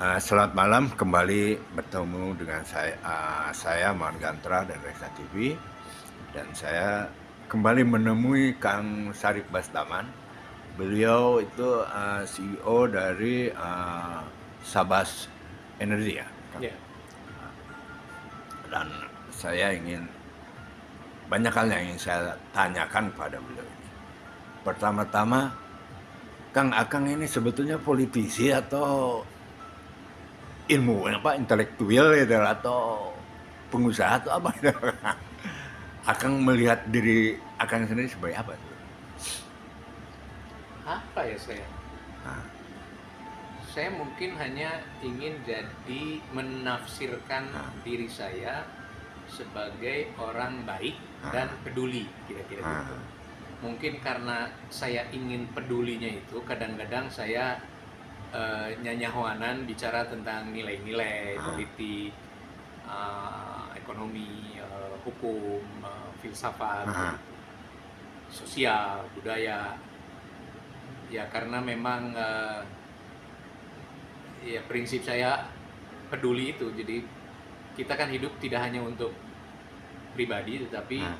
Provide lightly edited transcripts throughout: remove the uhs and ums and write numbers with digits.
Selamat malam, kembali bertemu dengan saya Maman Gantra dan Reksa TV, dan saya kembali menemui Kang Sarip Bastaman. Beliau itu CEO dari Sabas Energi ya, Kang? Ya, Dan saya ingin banyak hal yang ingin saya tanyakan kepada beliau ini. Pertama-tama, Kang Akang ini sebetulnya politisi atau intelektual gitu, atau pengusaha atau apa gitu. Akang melihat diri Akang sendiri sebagai apa tuh? apa ya saya? Nah, Saya mungkin hanya ingin jadi menafsirkan nah, diri saya sebagai orang baik dan nah, peduli, kira-kira gitu. nah, Mungkin karena saya ingin pedulinya itu, kadang-kadang saya nyanyahoanan bicara tentang nilai-nilai nah, politik, ekonomi, hukum, filsafat, nah, begitu, sosial, budaya. Ya karena memang ya prinsip saya peduli itu. Jadi kita kan hidup tidak hanya untuk pribadi, tetapi nah,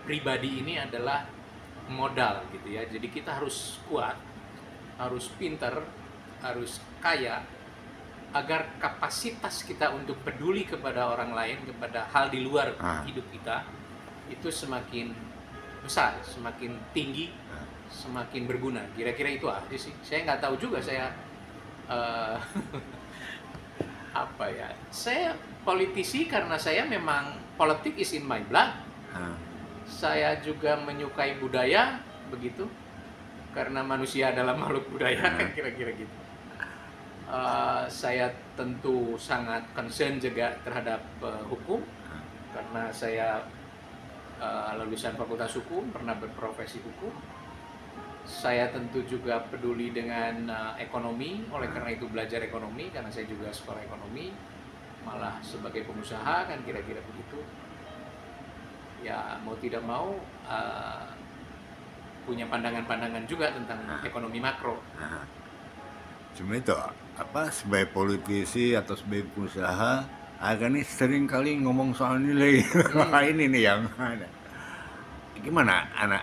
pribadi ini adalah modal gitu ya. Jadi kita harus kuat, harus pintar, harus kaya, agar kapasitas kita untuk peduli kepada orang lain, kepada hal di luar nah, hidup kita, itu semakin besar, semakin tinggi, nah. semakin berguna. Kira-kira itu aja sih. Saya nggak tahu juga saya eh, apa ya. Saya politisi karena saya memang politik is in my blood. Nah. Saya juga menyukai budaya begitu karena manusia adalah makhluk budaya kan, kira-kira gitu. Saya tentu sangat concern juga terhadap hukum karena saya lulusan Fakultas Hukum, pernah berprofesi hukum. Saya tentu juga peduli dengan ekonomi, oleh karena itu belajar ekonomi karena saya juga sekolah ekonomi, malah sebagai pengusaha kan, kira-kira begitu. Ya mau tidak mau punya pandangan-pandangan juga tentang ekonomi makro. Cuma itu apa, sebagai politisi atau sebagai pengusaha, Akang ini sering kali ngomong soal nilai. Wah, ini nih yang ada. Gimana anak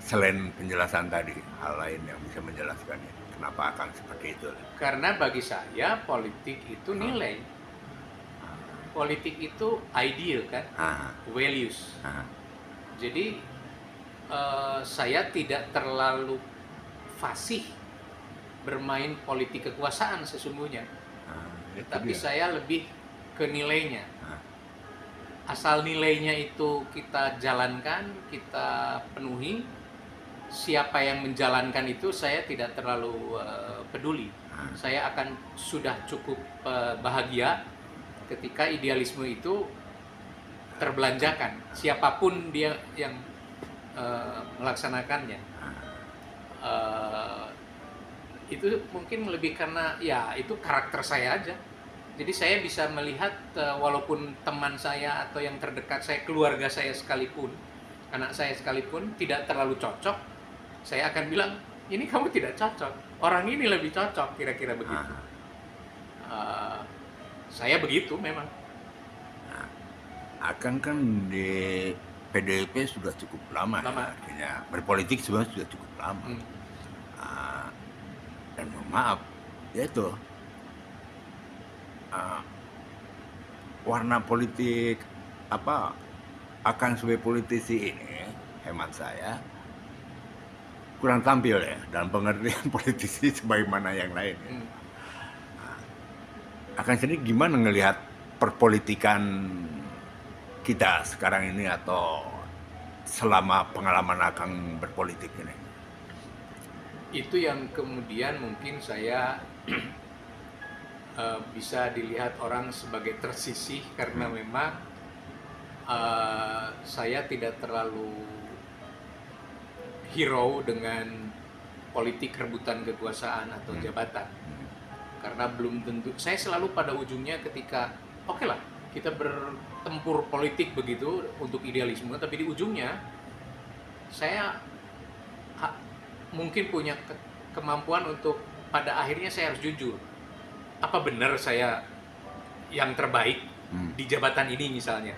selain penjelasan tadi, hal lain yang bisa menjelaskan ini? Kenapa Akang seperti itu? Karena bagi saya politik itu nilai, politik itu ideal kan, Ah, values. ah, Jadi saya tidak terlalu fasih bermain politik kekuasaan sesungguhnya, itu tapi dia. saya lebih ke nilainya. Ah, Asal nilainya itu kita jalankan, kita penuhi, siapa yang menjalankan itu saya tidak terlalu peduli. Saya akan sudah cukup bahagia ketika idealisme itu terbelanjakan, siapapun dia yang melaksanakannya. Eh, itu mungkin lebih karena ya itu karakter saya aja. Jadi saya bisa melihat walaupun teman saya atau yang terdekat saya, keluarga saya sekalipun, anak saya sekalipun tidak terlalu cocok, saya akan bilang ini kamu tidak cocok, orang ini lebih cocok, kira-kira begitu. Eh, saya begitu memang. Akang kan di PDIP sudah cukup lama, ya, Lama. artinya berpolitik sebenarnya sudah cukup lama. Hmm. Ah, dan mohon maaf, ya itu ah, warna politik apa, Akang sebagai politisi ini, hemat saya kurang tampil ya dalam pengertian politisi sebagaimana yang lain. Ya. Hmm. Akang sendiri gimana ngelihat perpolitikan kita sekarang ini atau selama pengalaman Akang berpolitik ini? Itu yang kemudian mungkin saya bisa dilihat orang sebagai tersisih karena memang saya tidak terlalu hero dengan politik rebutan kekuasaan atau jabatan, karena belum tentu saya selalu pada ujungnya ketika oke lah kita bertempur politik begitu untuk idealisme, tapi di ujungnya saya mungkin punya kemampuan untuk pada akhirnya saya harus jujur. Apa benar saya yang terbaik di jabatan ini misalnya?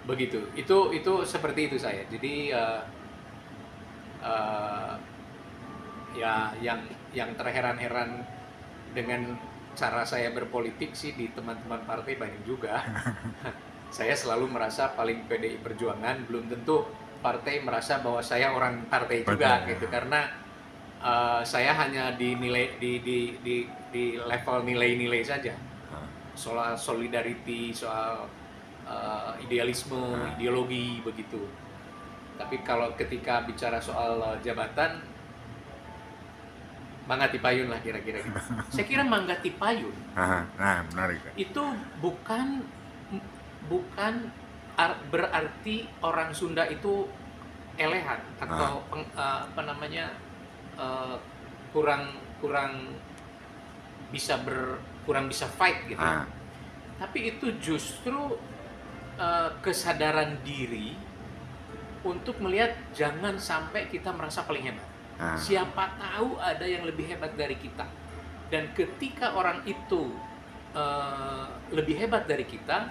Begitu. Itu seperti itu saya. Jadi ya yang terheran-heran dengan cara saya berpolitik sih di teman-teman partai banyak juga. Saya selalu merasa paling PDI Perjuangan, belum tentu partai merasa bahwa saya orang partai juga gitu, karena saya hanya dinilai di level nilai-nilai saja, soal solidarity, soal idealisme, ideologi begitu. Tapi kalau ketika bicara soal jabatan, Mangga Tipayun lah kira-kira gitu. Saya kira Mangga Tipayun Nah, menarik. itu bukan berarti orang Sunda itu elehan atau kurang kurang kurang bisa fight gitu. Tapi itu justru kesadaran diri untuk melihat jangan sampai kita merasa paling hebat. Siapa tahu ada yang lebih hebat dari kita. Dan ketika orang itu lebih hebat dari kita,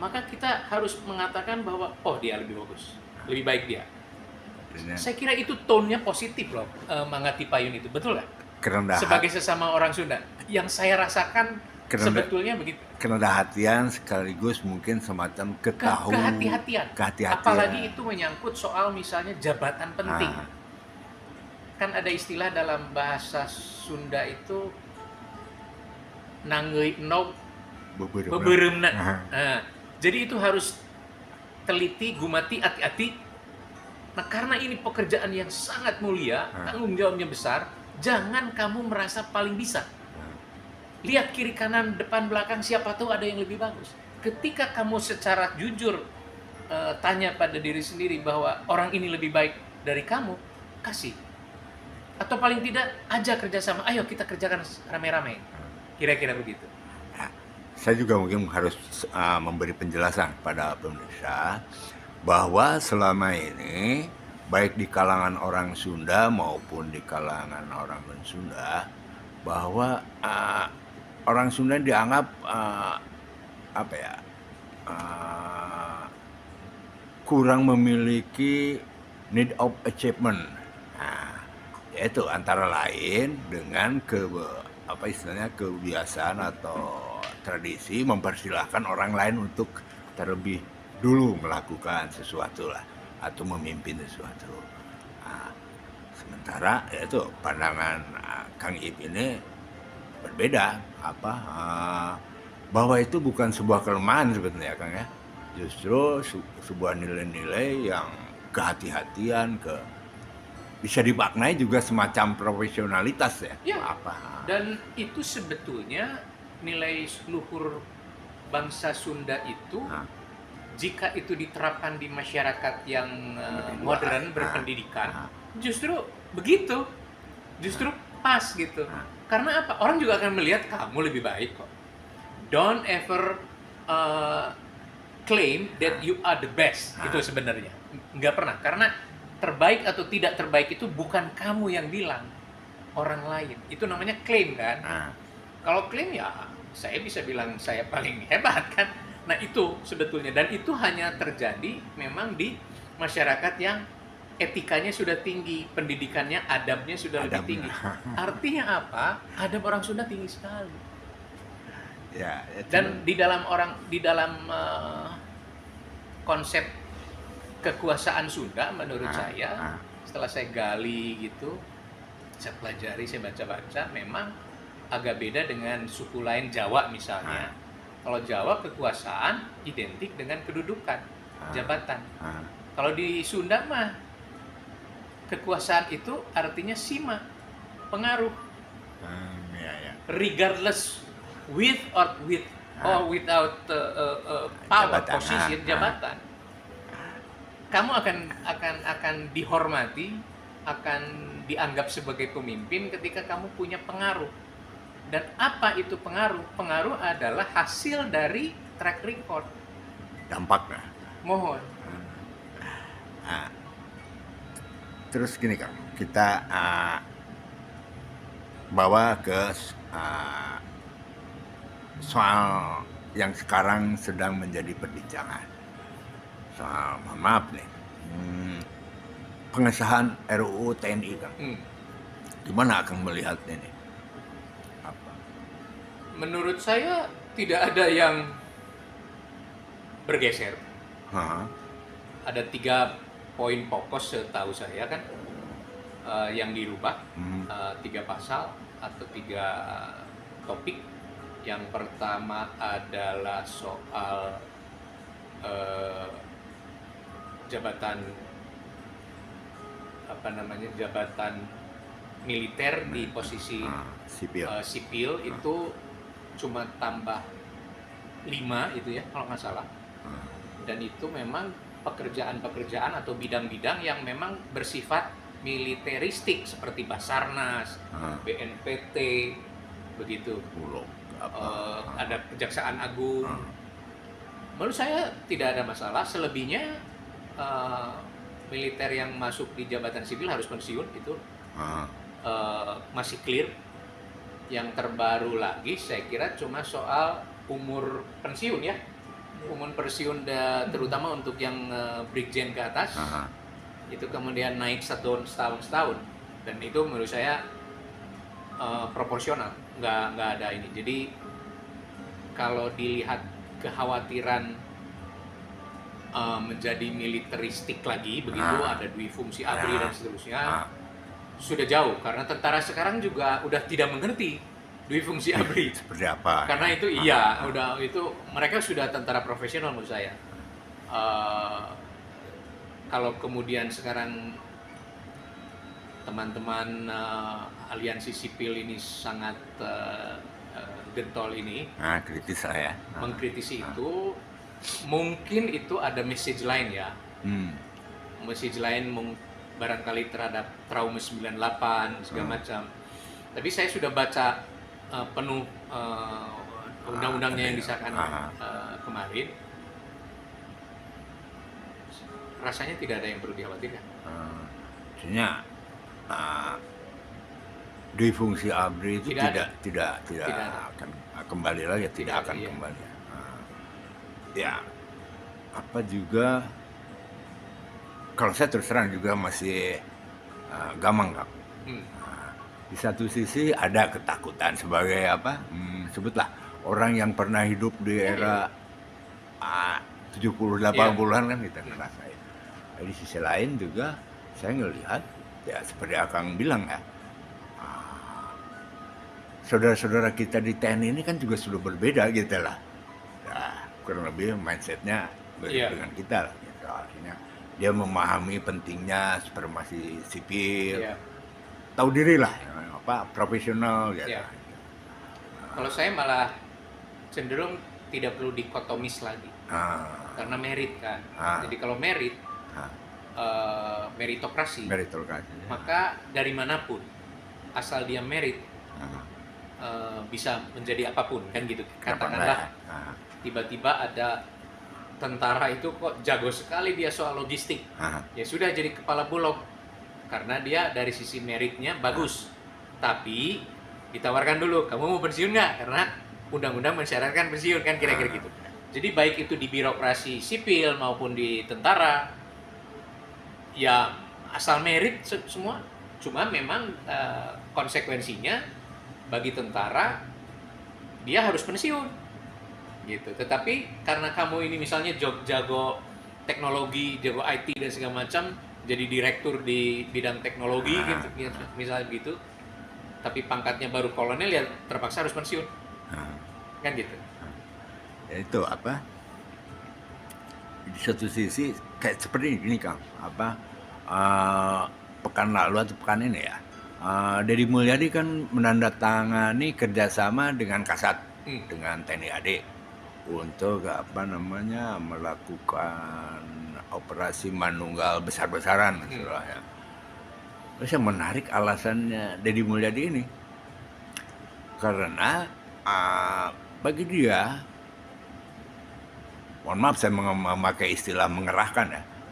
maka kita harus mengatakan bahwa oh dia lebih bagus, lebih baik dia. Saya kira itu tone-nya positif loh, Mangga Tipayun itu, betul nggak? Sebagai sesama orang Sunda, yang saya rasakan sebetulnya begitu. Kerendah hatian sekaligus mungkin semacam kehati-hatian. Apalagi itu menyangkut soal misalnya jabatan penting. Kan ada istilah dalam bahasa Sunda itu nanggeuy enog bebereumna. Jadi itu harus teliti, gumati, hati-hati. Nah, karena ini pekerjaan yang sangat mulia, tanggung jawabnya besar, jangan kamu merasa paling bisa. Lihat kiri kanan, depan belakang, siapa tahu ada yang lebih bagus. Ketika kamu secara jujur tanya pada diri sendiri bahwa orang ini lebih baik dari kamu, kasih. Atau paling tidak, ajak kerjasama, ayo kita kerjakan rame-rame. Kira-kira begitu. Nah, saya juga mungkin harus memberi penjelasan pada pemirsa bahwa selama ini baik di kalangan orang Sunda maupun di kalangan orang non-Sunda, bahwa orang Sunda dianggap kurang memiliki need of achievement. Nah, yaitu antara lain dengan kebiasaan atau tradisi mempersilahkan orang lain untuk terlebih dulu melakukan sesuatu lah atau memimpin sesuatu. Nah, sementara yaitu pandangan Kang Ip ini berbeda, bahwa itu bukan sebuah kelemahan sebetulnya, Kang ya. Justru sebuah nilai-nilai yang kehati-hatian, bisa dimaknai juga semacam profesionalitas ya. Dan itu sebetulnya nilai luhur bangsa Sunda itu, jika itu diterapkan di masyarakat yang modern, berpendidikan, justru begitu, justru pas gitu. Karena apa? Orang juga akan melihat kamu lebih baik kok. Don't ever claim that you are the best. Itu sebenarnya nggak pernah. Karena terbaik atau tidak terbaik itu bukan kamu yang bilang, orang lain. Itu namanya klaim kan. Kalau klaim ya saya bisa bilang saya paling hebat kan. Nah itu sebetulnya, dan itu hanya terjadi memang di masyarakat yang etikanya sudah tinggi, pendidikannya, adabnya sudah lebih tinggi. Artinya apa? Adab orang Sunda tinggi sekali. Ya, dan di dalam konsep kekuasaan Sunda, menurut saya, setelah saya gali gitu, saya pelajari, saya baca-baca, memang agak beda dengan suku lain, Jawa misalnya. Kalau Jawa kekuasaan identik dengan kedudukan, jabatan. Kalau di Sunda mah kekuasaan itu artinya sima, pengaruh. Regardless with or without power, posisi, jabatan. Kamu akan dihormati, akan dianggap sebagai pemimpin ketika kamu punya pengaruh. Dan apa itu pengaruh? Pengaruh adalah hasil dari track record. Dampaknya. Mohon. Terus gini Kang, kita bawa ke soal yang sekarang sedang menjadi perbincangan. Soal, mohon maaf nih, pengesahan RUU TNI, Kang. Gimana Kang melihat ini? Apa? Menurut saya tidak ada yang bergeser. Ada 3 poin pokok setahu saya kan yang dirubah, 3 pasal atau 3 topik. Yang pertama adalah soal jabatan jabatan militer di posisi sipil itu cuma tambah 5 itu ya kalau nggak salah. Dan itu memang pekerjaan-pekerjaan atau bidang-bidang yang memang bersifat militeristik seperti Basarnas, BNPT, begitu. Ada Kejaksaan Agung. Menurut saya tidak ada masalah. Selebihnya militer yang masuk di jabatan sipil harus pensiun, itu masih clear. Yang terbaru lagi saya kira cuma soal umur pensiun ya. Umur pensiun terutama untuk yang brigjen ke atas itu kemudian naik setahun, dan itu menurut saya proporsional, nggak ada ini. Jadi kalau dilihat kekhawatiran menjadi militeristik lagi begitu, ada dui fungsi ABRI dan seterusnya, sudah jauh, karena tentara sekarang juga udah tidak mengerti dui fungsi ABRI seperti apa. Karena itu udah itu mereka sudah tentara profesional menurut saya. Kalau kemudian sekarang teman-teman aliansi sipil ini sangat getol ini, kritis lah ya, mengkritisi itu, mungkin itu ada message lain ya. Message lain barangkali terhadap trauma 98 segala macam. Tapi saya sudah baca penuh undang-undangnya yang disahkan kemarin. Rasanya tidak ada yang perlu dikhawatirkan. Artinya dui fungsi ABRI itu tidak akan kembali lagi, tidak akan kembali. Ya, apa juga kalau saya terus terang juga masih gamang, Kak. Di satu sisi ada ketakutan sebagai sebutlah orang yang pernah hidup di era 70-80-an kan kita ngerasain. Di sisi lain juga saya ngelihat ya seperti Akang bilang ya, saudara-saudara kita di TNI ini kan juga sudah berbeda gitu lah. Ya, kurang lebih mindsetnya dengan kita lah. Gitu. Artinya dia memahami pentingnya supremasi sipil, tahu diri lah, profesional gitu. Kalau saya malah cenderung tidak perlu dikotomis lagi, karena merit kan. Jadi kalau merit, meritokrasi, maka dari manapun asal dia merit bisa menjadi apapun kan gitu. Katakanlah tiba-tiba ada tentara itu kok jago sekali dia soal logistik, ya sudah jadi kepala bulog karena dia dari sisi meritnya bagus. Tapi ditawarkan dulu, kamu mau pensiun nggak? Karena undang-undang mensyaratkan pensiun kan, kira-kira gitu. Jadi baik itu di birokrasi sipil maupun di tentara, ya asal merit semua. Cuma memang konsekuensinya bagi tentara dia harus pensiun gitu. Tetapi karena kamu ini misalnya jago teknologi, jago IT dan segala macam, jadi direktur di bidang teknologi gitu, misalnya begitu, tapi pangkatnya baru kolonel, ya terpaksa harus pensiun, kan gitu. Ya itu di satu sisi kayak seperti ini Kang, pekan lalu atau pekan ini ya, Deddy Mulyadi kan menandatangani kerjasama dengan Kasat, dengan TNI AD untuk melakukan operasi manunggal besar-besaran istilahnya. Terus yang menarik alasannya Deddy Mulyadi ini karena bagi dia, mohon maaf saya memakai istilah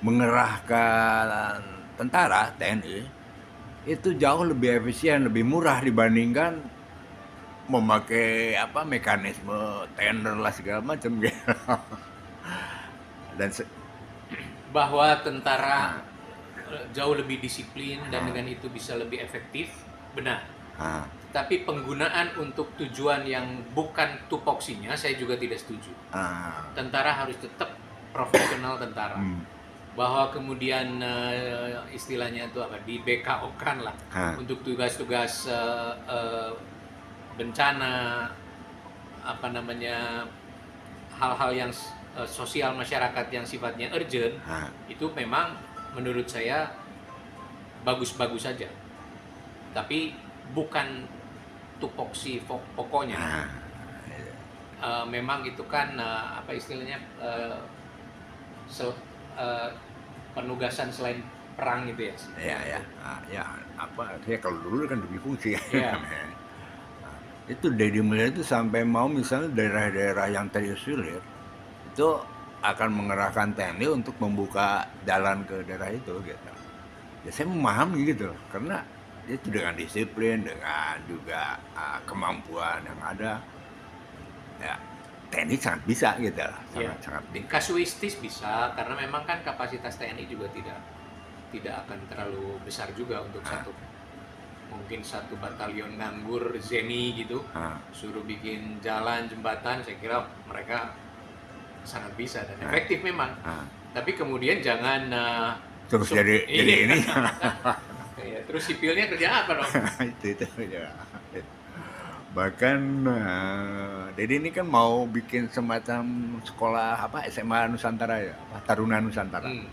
mengerahkan tentara TNI itu jauh lebih efisien, lebih murah dibandingkan memakai apa mekanisme tender lah segala macam gitu. Dan Bahwa tentara ah, jauh lebih disiplin dan ah, dengan itu bisa lebih efektif, benar. ah, Tapi penggunaan untuk tujuan yang bukan tupoksinya, saya juga tidak setuju. ah, Tentara harus tetap profesional tentara. hmm, Bahwa kemudian istilahnya itu apa, di BKO-kan lah ah, untuk tugas-tugas bencana, apa namanya, hal-hal yang sosial masyarakat yang sifatnya urgent, ah, itu memang menurut saya bagus-bagus saja. Tapi bukan tupoksi pokoknya. ah, Memang itu kan apa istilahnya, sel- eh, penugasan selain perang gitu ya. ya, ya apa saya kalau dulu kan lebih fungsi. Ya, Itu Deddy Mulyadi itu sampai mau misalnya daerah-daerah yang terisolir itu akan mengerahkan TNI untuk membuka jalan ke daerah itu gitu. Ya saya memahami gitu karena itu dengan disiplin dengan juga kemampuan yang ada ya TNI sangat bisa gitu ya. sangat Kasuistis bisa karena memang kan kapasitas TNI juga tidak akan terlalu besar juga untuk mungkin satu batalion nganggur Zeni gitu, ah, suruh bikin jalan jembatan, saya kira mereka sangat bisa dan ah, efektif memang. ah. Tapi kemudian jangan Terus jadi iya. ini Iya, terus sipilnya kerja apa dong? itu ya. Bahkan Deddy ini kan mau bikin semacam sekolah apa SMA Nusantara ya, apa Taruna Nusantara. Hmm.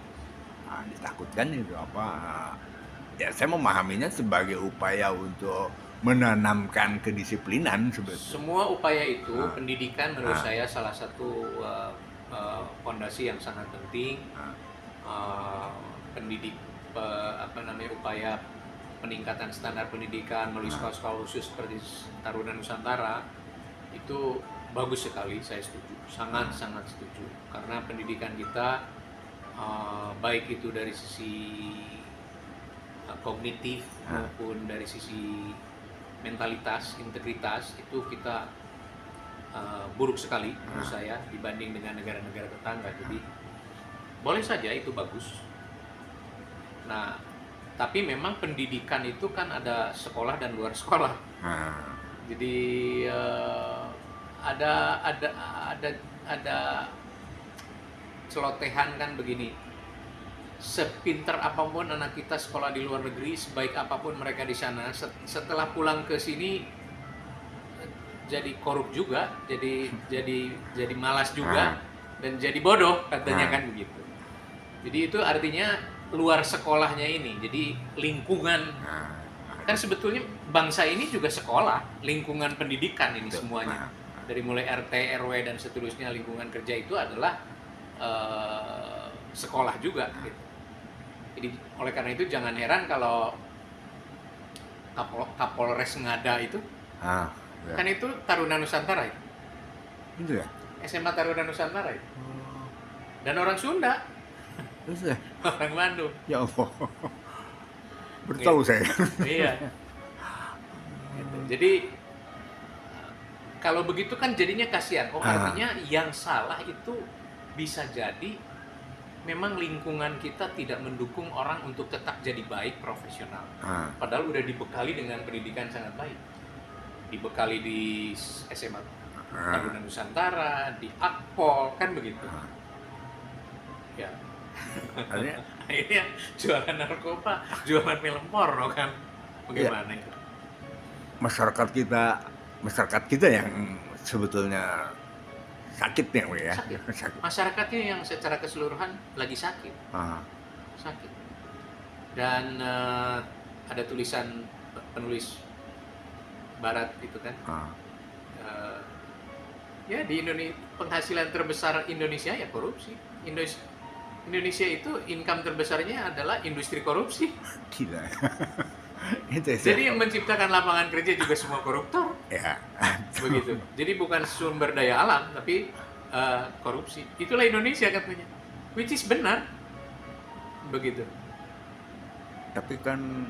Ditakutkan itu apa ya saya memahaminya sebagai upaya untuk menanamkan kedisiplinan sebetulnya. Semua upaya itu, Ah, pendidikan menurut ah, saya salah satu fondasi yang sangat penting. ah, Uh, pendidik apa namanya, upaya peningkatan standar pendidikan melalui ah, sekolah-sekolah khusus seperti Taruna Nusantara itu bagus sekali, saya setuju, sangat ah, sangat setuju, karena pendidikan kita baik itu dari sisi kognitif ah, maupun dari sisi mentalitas, integritas, itu kita buruk sekali menurut ah, saya dibanding dengan negara-negara tetangga. Jadi boleh saja itu bagus. Nah, tapi memang pendidikan itu kan ada sekolah dan luar sekolah. ah, Jadi ada ada ada ada celotehan kan begini. Sepintar apapun anak kita sekolah di luar negeri, sebaik apapun mereka di sana, setelah pulang ke sini jadi korup juga, jadi malas juga, ah, dan jadi bodoh katanya ah, kan begitu. Jadi itu artinya luar sekolahnya ini, jadi lingkungan, ah, kan sebetulnya bangsa ini juga sekolah, lingkungan pendidikan ini itu, semuanya. ah, Dari mulai RT, RW dan seterusnya, lingkungan kerja itu adalah sekolah juga gitu. Jadi oleh karena itu jangan heran kalau Kapolres Ngada itu ah, ya. kan itu Taruna Nusantara itu. Itu ya. SMA Taruna Nusantara itu. Oh, Dan orang Sunda, itu ya. orang Bandung. Ya Allah, Gitu. bertahu saya. Iya. Gitu. Jadi kalau begitu kan jadinya kasihan. Oh, Ah, artinya yang salah itu bisa jadi memang lingkungan kita tidak mendukung orang untuk tetap jadi baik profesional. ah, Padahal udah dibekali dengan pendidikan sangat baik. Dibekali di SMA ah, Taruna Nusantara, di Akpol, kan begitu. ah. Ya. Artinya, Akhirnya jualan narkoba, jualan film porno kan. ya, Bagaimana itu? masyarakat kita yang sebetulnya sakit ya, Bu, ya. Sakit. Sakit. Masyarakatnya yang secara keseluruhan lagi sakit. Ah, Sakit. Dan ada tulisan penulis barat itu kan, ah, eh, ya di Indonesia penghasilan terbesar Indonesia ya korupsi. Indonesia itu income terbesarnya adalah industri korupsi. gila. Itu Jadi yang menciptakan lapangan kerja juga semua koruptor, ya. begitu. Jadi bukan sumber daya alam tapi korupsi. Itulah Indonesia katanya, which is benar, begitu. Tapi kan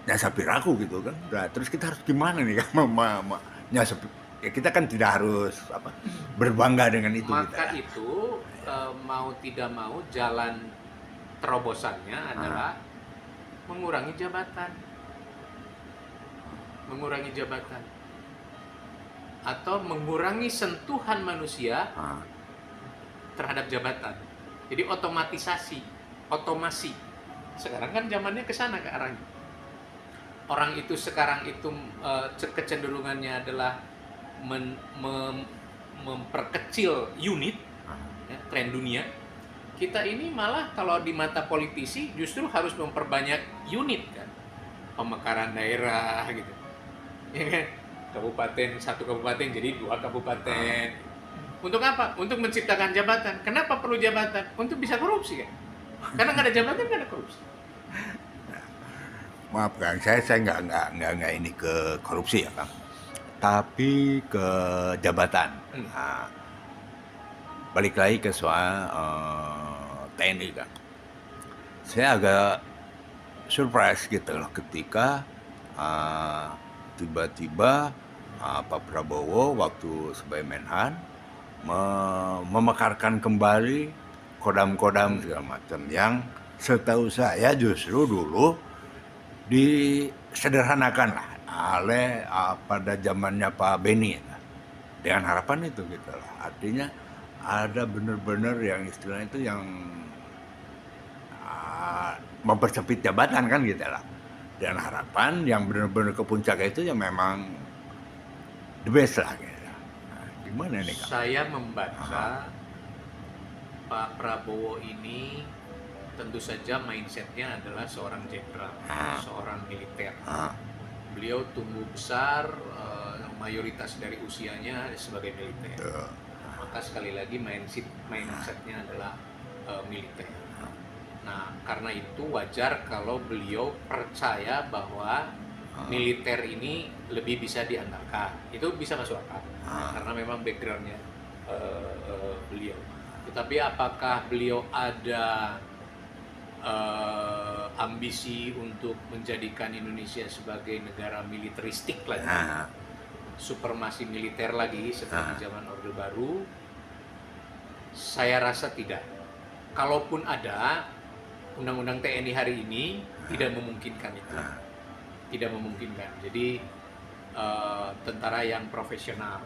nyasapir aku gitu kan. Nah, terus kita harus gimana nih kan nyasapir, ya kita kan tidak harus berbangga dengan itu Maka kita. itu mau tidak mau jalan terobosannya adalah mengurangi jabatan. Mengurangi jabatan. Atau mengurangi sentuhan manusia Ah, terhadap jabatan. Jadi otomasi. Sekarang kan zamannya ke sana ke arahnya. Orang itu sekarang itu kecenderungannya adalah memperkecil unit, ya, tren dunia. Kita ini malah kalau di mata politisi justru harus memperbanyak unit kan, pemekaran daerah gitu, ya kan? Satu kabupaten jadi 2 kabupaten. Untuk apa? Untuk menciptakan jabatan. Kenapa perlu jabatan? Untuk bisa korupsi kan? Karena nggak ada jabatan nggak ada korupsi. maaf Kang, saya nggak ini ke korupsi ya Kang, tapi ke jabatan. Hmm. Nah, balik lagi ke soal TNI Kang. Saya agak surprise gitu loh ketika tiba-tiba Pak Prabowo waktu sebagai Menhan memekarkan kembali kodam-kodam segala macam yang setahu saya justru dulu disederhanakan lah oleh pada zamannya Pak Beni dengan harapan itu gitu loh. Artinya ada benar-benar yang istilahnya itu yang mempersempit jabatan kan gitu lah. Dan harapan yang benar-benar ke puncak itu ya memang the best lah gitu. Nah, gimana nih Kang? Saya membaca Pak Prabowo ini tentu saja mindsetnya adalah seorang jenderal, seorang militer. Beliau tumbuh besar, mayoritas dari usianya sebagai militer. Maka sekali lagi mindsetnya adalah militer. Nah, karena itu wajar kalau beliau percaya bahwa militer ini lebih bisa diandalkan. Itu bisa masuk akal, karena memang backgroundnya beliau. Tetapi apakah beliau ada ambisi untuk menjadikan Indonesia sebagai negara militeristik lagi, supremasi militer lagi seperti zaman Orde Baru? Saya rasa tidak. Kalaupun ada, undang-undang TNI hari ini tidak memungkinkan itu. Tidak memungkinkan. Jadi tentara yang profesional.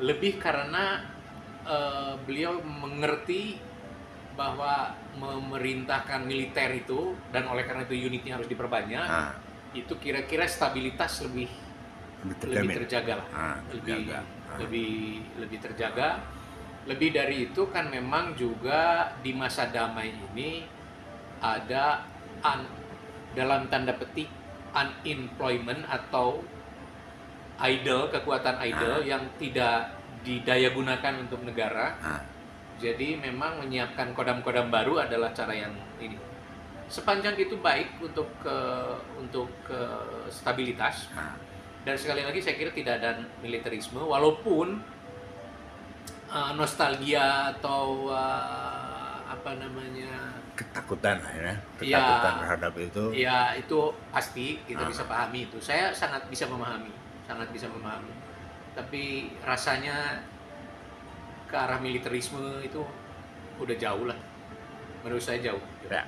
Lebih karena beliau mengerti bahwa memerintahkan militer itu, dan oleh karena itu unitnya harus diperbanyak, itu kira-kira stabilitas lebih terjaga lah, lebih terjaga. Lebih dari itu kan memang juga di masa damai ini ada dalam tanda petik unemployment atau kekuatan idle yang tidak didaya gunakan untuk negara. Jadi memang menyiapkan kodam-kodam baru adalah cara yang ini. Sepanjang itu baik untuk stabilitas. Dan sekali lagi saya kira tidak ada militerisme, walaupun nostalgia atau Ketakutan lah ya, ya, ketakutan terhadap itu. ya itu pasti kita bisa pahami itu. Saya sangat bisa memahami. Tapi rasanya ke arah militerisme itu udah jauh lah. Menurut saya jauh. Ya,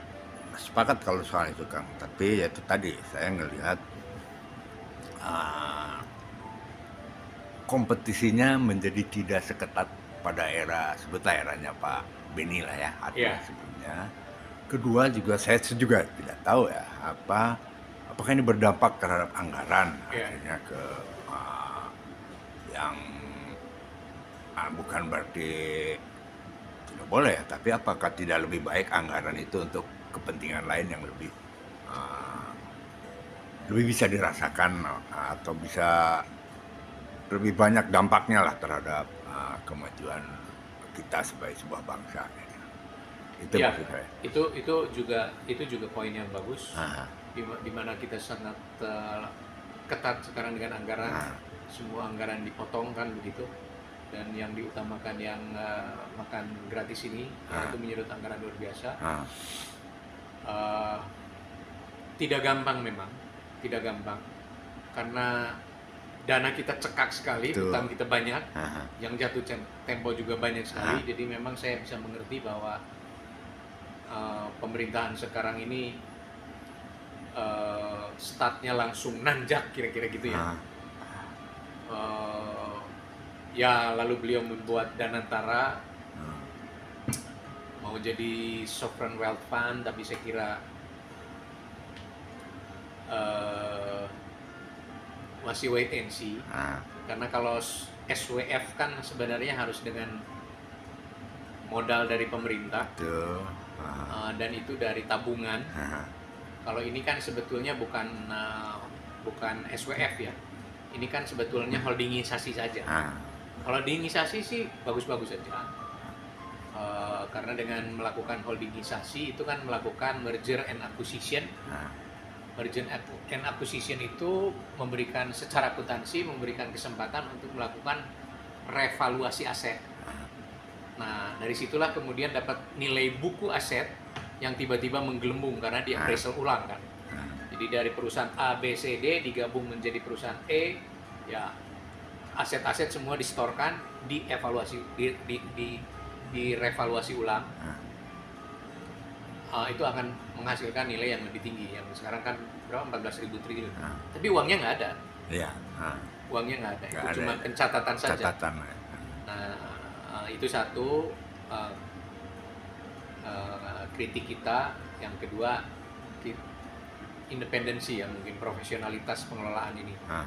sepakat kalau soal itu Kang. Tapi ya itu tadi saya ngelihat kompetisinya menjadi tidak seketat pada sebutlah eranya Pak Beni lah ya, artinya sebelumnya. Kedua juga saya juga tidak tahu ya apakah ini berdampak terhadap anggaran, artinya ke yang bukan berarti tidak boleh, tapi apakah tidak lebih baik anggaran itu untuk kepentingan lain yang lebih bisa dirasakan atau bisa lebih banyak dampaknya lah terhadap kemajuan kita sebagai sebuah bangsa. Itu ya, maksud saya. Itu juga poin yang bagus. Di mana kita sangat ketat sekarang dengan anggaran. Semua anggaran dipotong kan begitu. Dan yang diutamakan yang makan gratis ini, itu menyedot anggaran luar biasa. Tidak gampang memang, tidak gampang. Karena dana kita cekak sekali, Betul. utang kita banyak, Aha. yang jatuh tempo juga banyak sekali. Jadi memang saya bisa mengerti bahwa pemerintahan sekarang ini startnya langsung nanjak kira-kira gitu ya. Aha. Ya lalu beliau membuat Danantara Hmm. mau jadi sovereign wealth fund, tapi saya kira masih wait and see. Ah, Karena kalau SWF kan sebenarnya harus dengan modal dari pemerintah betul. Ah, dan itu dari tabungan. aha. Kalau ini kan sebetulnya bukan SWF ya. Ini kan sebetulnya holdingisasi saja. Ah, Holdingisasi sih bagus-bagus saja. Karena dengan melakukan holdingisasi itu kan melakukan merger and acquisition. ah, Merger and acquisition itu memberikan secara akuntansi memberikan kesempatan untuk melakukan revaluasi aset. Nah, dari situlah kemudian dapat nilai buku aset yang tiba-tiba menggelembung karena di appraisal ulang kan. Jadi dari perusahaan A, B, C, D digabung menjadi perusahaan E, ya aset-aset semua disetorkan, dievaluasi, direvaluasi ulang. Itu akan menghasilkan nilai yang lebih tinggi. Yang sekarang kan berapa? 14.000 triliun. Tapi uangnya nggak ada. Iya. Uangnya nggak ada. Nggak Itu ada. cuma pencatatan saja. Catatan. Nah, itu satu kritik kita. Yang kedua, independensi ya, mungkin profesionalitas pengelolaan ini. Ah,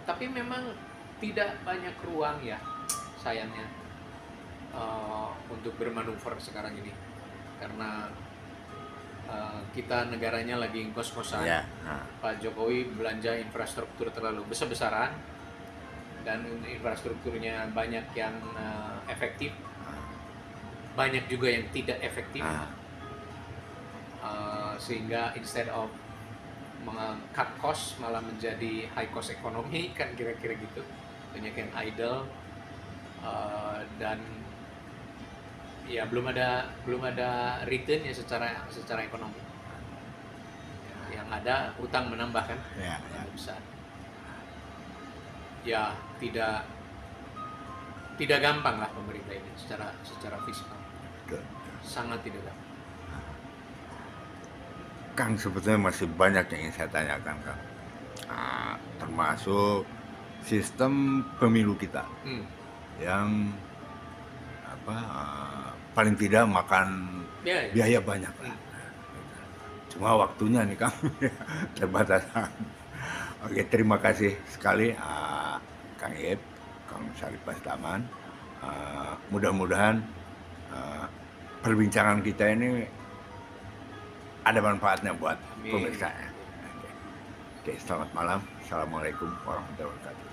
Tapi memang tidak banyak ruang ya, sayangnya, untuk bermanuver sekarang ini. Karena kita negaranya lagi ngos-ngosan. iya. Ah, Pak Jokowi belanja infrastruktur terlalu besar-besaran dan infrastrukturnya banyak yang efektif, banyak juga yang tidak efektif, sehingga instead of cut cost malah menjadi high cost ekonomi kan kira-kira gitu, banyak yang idle dan ya belum ada return ya secara ekonomi. Yang ada utang menambah kan, iya. besar. Ya tidak gampang lah pemerintah ini secara fiskal, Betul. sangat tidak gampang. Kang, sebetulnya masih banyak yang ingin saya tanyakan, Kang. Termasuk sistem pemilu kita yang paling tidak makan Ya, biaya banyak lah. Cuma waktunya nih, Kang, terbatas. Oke, terima kasih sekali Kang Ip, Kang Syarif Bastaman. Mudah-mudahan perbincangan kita ini ada manfaatnya buat Amin. pemirsa. Oke, selamat malam. Assalamualaikum warahmatullahi wabarakatuh.